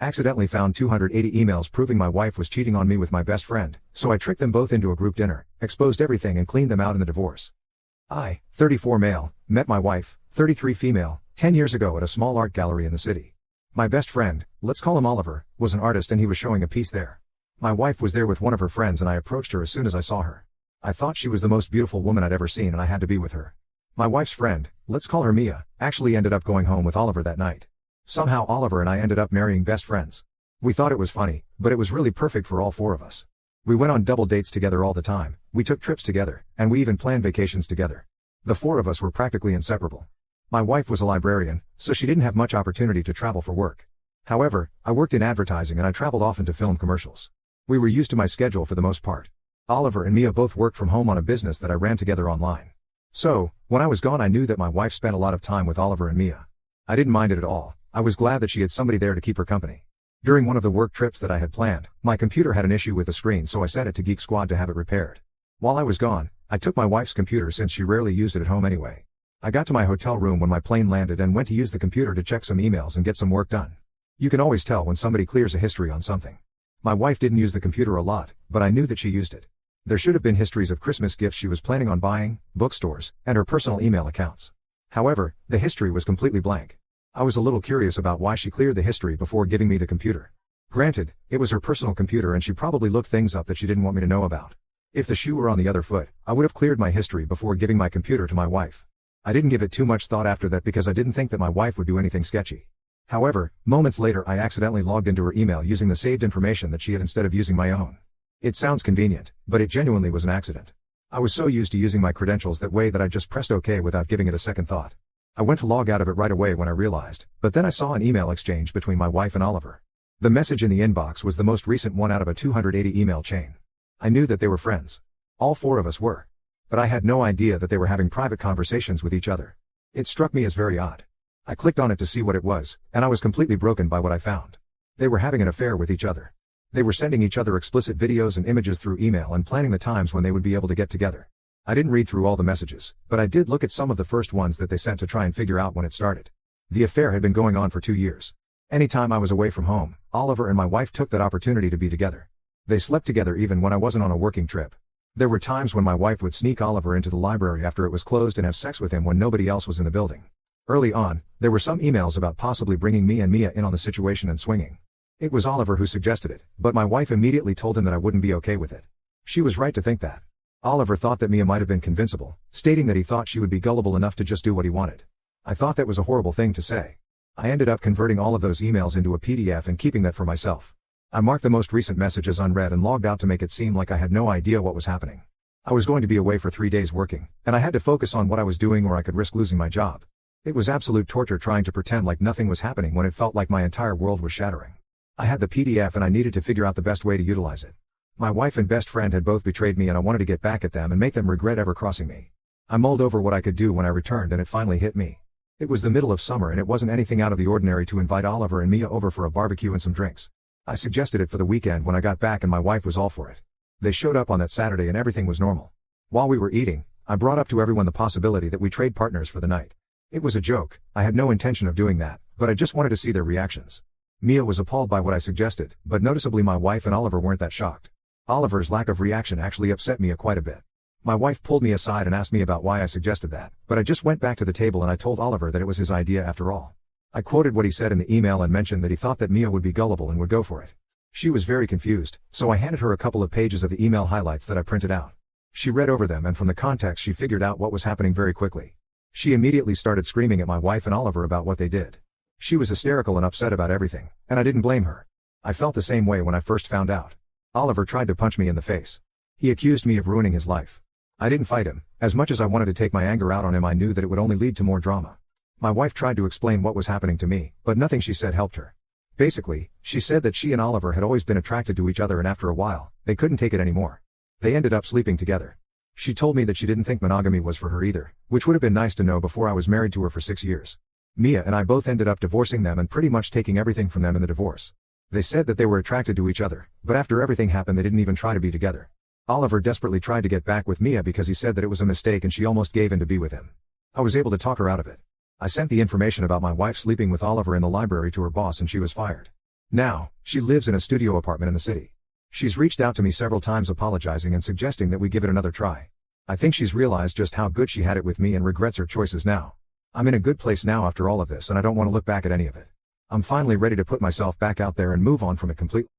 Accidentally found 280 emails proving my wife was cheating on me with my best friend, so I tricked them both into a group dinner, exposed everything and cleaned them out in the divorce. I, 34 male, met my wife, 33 female, 10 years ago at a small art gallery in the city. My best friend, let's call him Oliver, was an artist and he was showing a piece there. My wife was there with one of her friends and I approached her as soon as I saw her. I thought she was the most beautiful woman I'd ever seen and I had to be with her. My wife's friend, let's call her Mia, actually ended up going home with Oliver that night. Somehow Oliver and I ended up marrying best friends. We thought it was funny, but it was really perfect for all four of us. We went on double dates together all the time, we took trips together, and we even planned vacations together. The four of us were practically inseparable. My wife was a librarian, so she didn't have much opportunity to travel for work. However, I worked in advertising and I traveled often to film commercials. We were used to my schedule for the most part. Oliver and Mia both worked from home on a business that I ran together online. So, when I was gone I knew that my wife spent a lot of time with Oliver and Mia. I didn't mind it at all, I was glad that she had somebody there to keep her company. During one of the work trips that I had planned, my computer had an issue with the screen so I sent it to Geek Squad to have it repaired. While I was gone, I took my wife's computer since she rarely used it at home anyway. I got to my hotel room when my plane landed and went to use the computer to check some emails and get some work done. You can always tell when somebody clears a history on something. My wife didn't use the computer a lot, but I knew that she used it. There should have been histories of Christmas gifts she was planning on buying, bookstores, and her personal email accounts. However, the history was completely blank. I was a little curious about why she cleared the history before giving me the computer. Granted, it was her personal computer and she probably looked things up that she didn't want me to know about. If the shoe were on the other foot, I would have cleared my history before giving my computer to my wife. I didn't give it too much thought after that because I didn't think that my wife would do anything sketchy. However, moments later I accidentally logged into her email using the saved information that she had instead of using my own. It sounds convenient, but it genuinely was an accident. I was so used to using my credentials that way that I just pressed OK without giving it a second thought. I went to log out of it right away when I realized, but then I saw an email exchange between my wife and Oliver. The message in the inbox was the most recent one out of a 280 email chain. I knew that they were friends. All four of us were. But I had no idea that they were having private conversations with each other. It struck me as very odd. I clicked on it to see what it was, and I was completely broken by what I found. They were having an affair with each other. They were sending each other explicit videos and images through email and planning the times when they would be able to get together. I didn't read through all the messages, but I did look at some of the first ones that they sent to try and figure out when it started. The affair had been going on for 2 years. Anytime I was away from home, Oliver and my wife took that opportunity to be together. They slept together even when I wasn't on a working trip. There were times when my wife would sneak Oliver into the library after it was closed and have sex with him when nobody else was in the building. Early on, there were some emails about possibly bringing me and Mia in on the situation and swinging. It was Oliver who suggested it, but my wife immediately told him that I wouldn't be okay with it. She was right to think that. Oliver thought that Mia might have been convincible, stating that he thought she would be gullible enough to just do what he wanted. I thought that was a horrible thing to say. I ended up converting all of those emails into a PDF and keeping that for myself. I marked the most recent messages unread and logged out to make it seem like I had no idea what was happening. I was going to be away for 3 days working, and I had to focus on what I was doing or I could risk losing my job. It was absolute torture trying to pretend like nothing was happening when it felt like my entire world was shattering. I had the PDF and I needed to figure out the best way to utilize it. My wife and best friend had both betrayed me and I wanted to get back at them and make them regret ever crossing me. I mulled over what I could do when I returned and it finally hit me. It was the middle of summer and it wasn't anything out of the ordinary to invite Oliver and Mia over for a barbecue and some drinks. I suggested it for the weekend when I got back and my wife was all for it. They showed up on that Saturday and everything was normal. While we were eating, I brought up to everyone the possibility that we trade partners for the night. It was a joke, I had no intention of doing that, but I just wanted to see their reactions. Mia was appalled by what I suggested, but noticeably my wife and Oliver weren't that shocked. Oliver's lack of reaction actually upset Mia quite a bit. My wife pulled me aside and asked me about why I suggested that, but I just went back to the table and I told Oliver that it was his idea after all. I quoted what he said in the email and mentioned that he thought that Mia would be gullible and would go for it. She was very confused, so I handed her a couple of pages of the email highlights that I printed out. She read over them and from the context she figured out what was happening very quickly. She immediately started screaming at my wife and Oliver about what they did. She was hysterical and upset about everything, and I didn't blame her. I felt the same way when I first found out. Oliver tried to punch me in the face. He accused me of ruining his life. I didn't fight him. As much as I wanted to take my anger out on him, I knew that it would only lead to more drama. My wife tried to explain what was happening to me, but nothing she said helped her. Basically, she said that she and Oliver had always been attracted to each other and after a while, they couldn't take it anymore. They ended up sleeping together. She told me that she didn't think monogamy was for her either, which would have been nice to know before I was married to her for 6 years. Mia and I both ended up divorcing them and pretty much taking everything from them in the divorce. They said that they were attracted to each other, but after everything happened they didn't even try to be together. Oliver desperately tried to get back with Mia because he said that it was a mistake and she almost gave in to be with him. I was able to talk her out of it. I sent the information about my wife sleeping with Oliver in the library to her boss and she was fired. Now, she lives in a studio apartment in the city. She's reached out to me several times apologizing and suggesting that we give it another try. I think she's realized just how good she had it with me and regrets her choices now. I'm in a good place now after all of this and I don't want to look back at any of it. I'm finally ready to put myself back out there and move on from it completely.